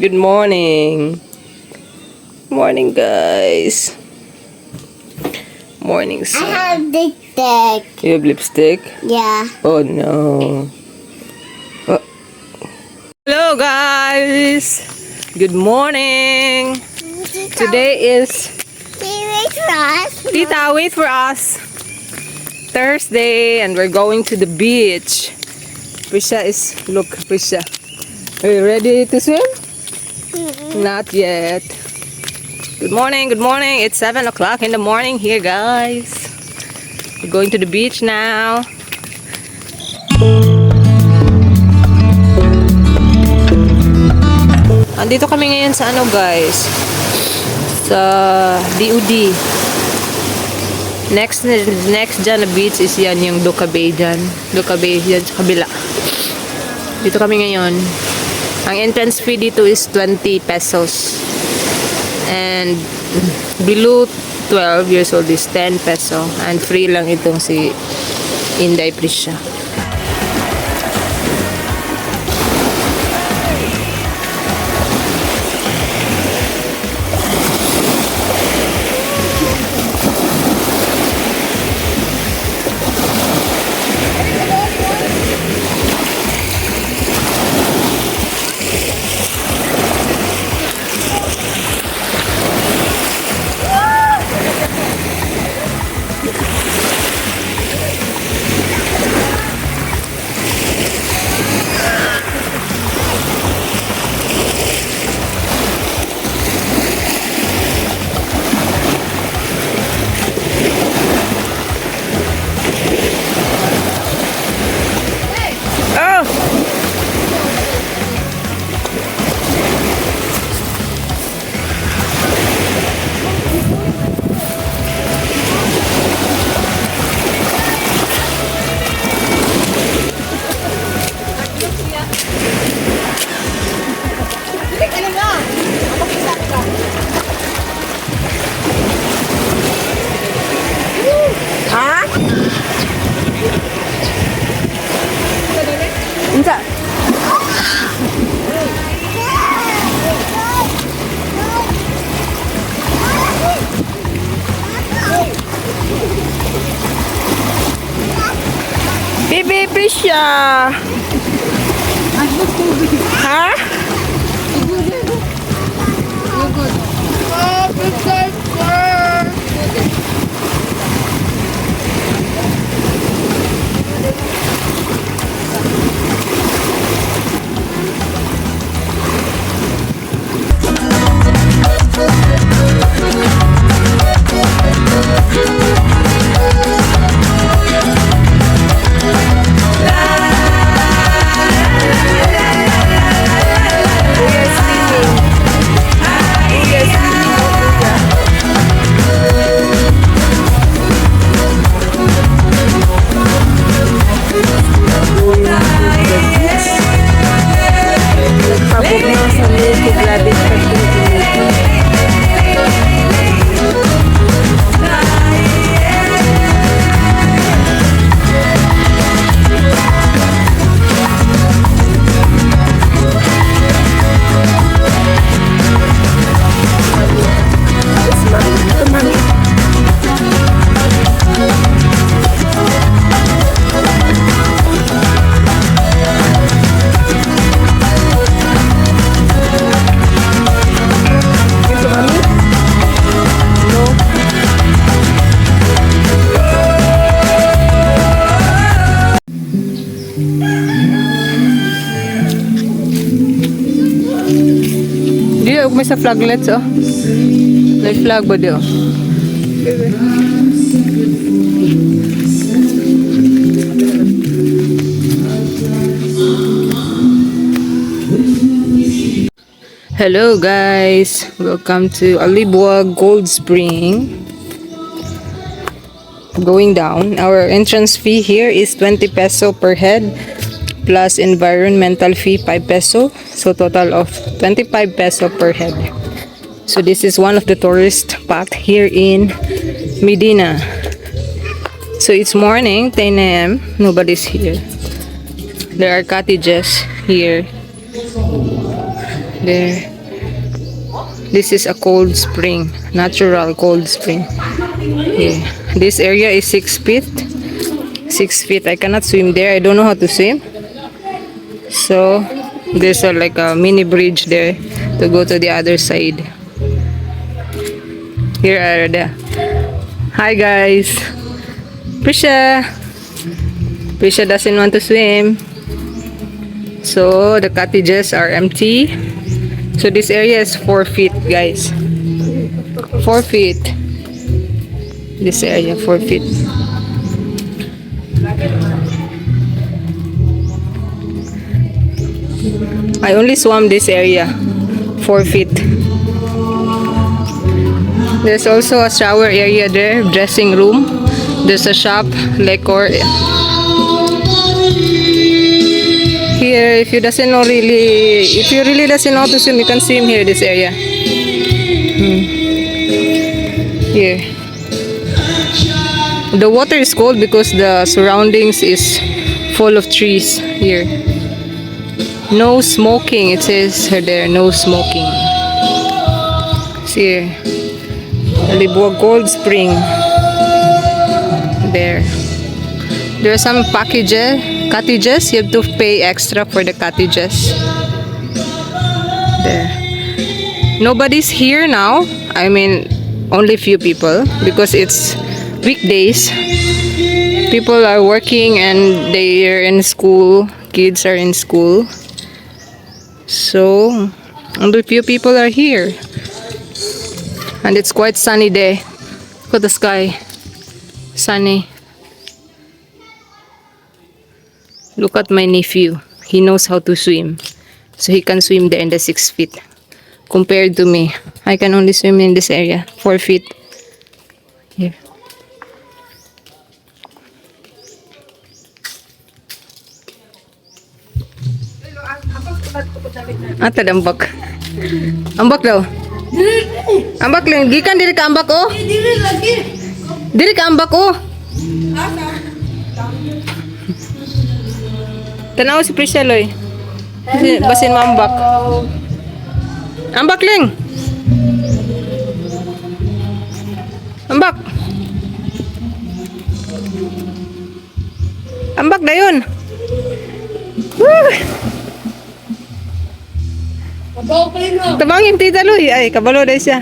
Good morning. Morning, guys. Morning, I sun. have lipstick. You have lipstick? Yeah. Oh, no. Oh. Hello, guys. Good morning. Today is... Wait for us. Tita, wait for us. Thursday, and we're going to the beach. Prisha is... Look, Prisha. Are you ready to swim? Not yet. Good morning, good morning. It's 7 o'clock in the morning here, guys. We're going to the beach now. Andito kami ngayon sa ano, guys? Sa D.U.DY. Next dyan na beach is yan yung D.U.DY dyan. D.U.DY dyan sa kabila. Dito kami ngayon. Ang entrance fee dito is 20 pesos. And below 12 years old is 10 peso. And free lang itong si D.U.DY Prisha. Ha? Unsa? Bibi Prisha. Ha? Di may sa flaglets oh. May flag ba di oh? Hello guys, welcome to Alibuag Gold Spring. Going down, our entrance fee here is 20 peso per head plus environmental fee 5 peso, so total of 25 peso per head. So this is one of the tourist spot here in Medina. So it's morning, 10 a.m. Nobody's here. There are cottages here. There. This is a cold spring, natural cold spring. Yeah. This area is 6 feet. 6 feet. I cannot swim there. I don't know how to swim. So there's like a mini bridge there to go to the other side. Here are the. Hi guys. Prisha. Prisha doesn't want to swim. So the cottages are empty. So this area is 4 feet, guys. 4 feet. This area, 4 feet. I only swam this area, 4 feet. There's also a shower area there, dressing room. There's a shop, liquor. Here, if you really doesn't know how to swim, you can swim here, this area. Here. The water is cold because the surroundings is full of trees here. No smoking, it says there, no smoking. See here. Alibuag Cold Spring. There. There are some cottages. You have to pay extra for the cottages. There. Nobody's here now. I mean, only few people because it's weekdays. People are working and they're in school. Kids are in school. So, only few people are here. And it's quite sunny day. Look at the sky. Sunny. Look at my nephew. He knows how to swim. So he can swim there in the 6 feet. Compared to me, I can only swim in this area, 4 feet. Here. Ata ambak. Ambak daw. Ambak lang. Gikan diri ka ambak oh. Diri lagi. Diri ka ambak oh. Tanaw si Prisha loy. Basin mambak. Ambak lang. Ambak. Ambak dayon. Tabangin tita loy. Ay, kabalo day siya.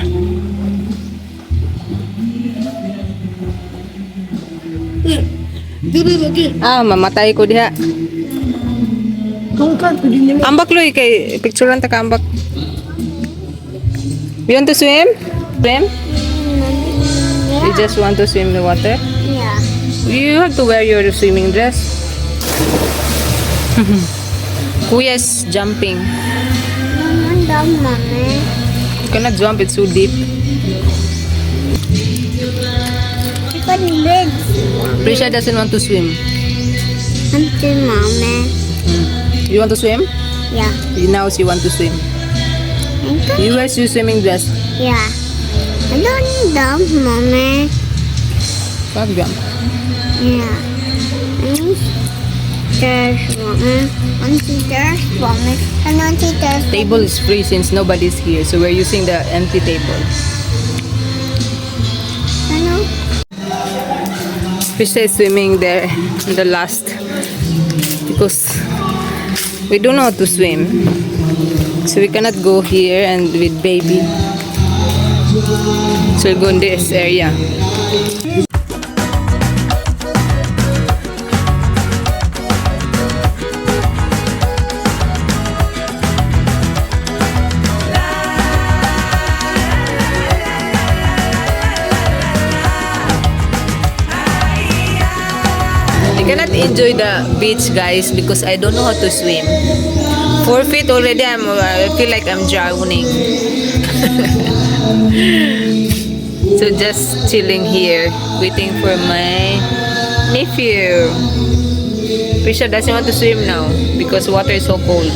Ah, mamatay ko diha. Ambak loy kay picturean ta ka ambak. You want to swim? Swim? Yeah. You just want to swim in the water? Yeah. You have to wear your swimming dress. Kuya's jumping. Mommy. You cannot jump, it's so deep. You got legs. Prisha doesn't want to swim. Auntie, Mommy. You want to swim? Yeah. Now she want to swim. You wear your swimming dress. Yeah. I don't need them, Mommy. Can't jump. Yeah. There's Mommy. Auntie, there's Mommy. And Auntie, there's Table is free since nobody's here, so we're using the empty table. Hello. Prisha is swimming there in the last because we don't know how to swim, so we cannot go here and with baby. So we'll go in this area. I cannot enjoy the beach, guys, because I don't know how to swim. 4 feet already, I feel like I'm drowning. So just chilling here, waiting for my nephew. Prisha doesn't want to swim now because water is so cold.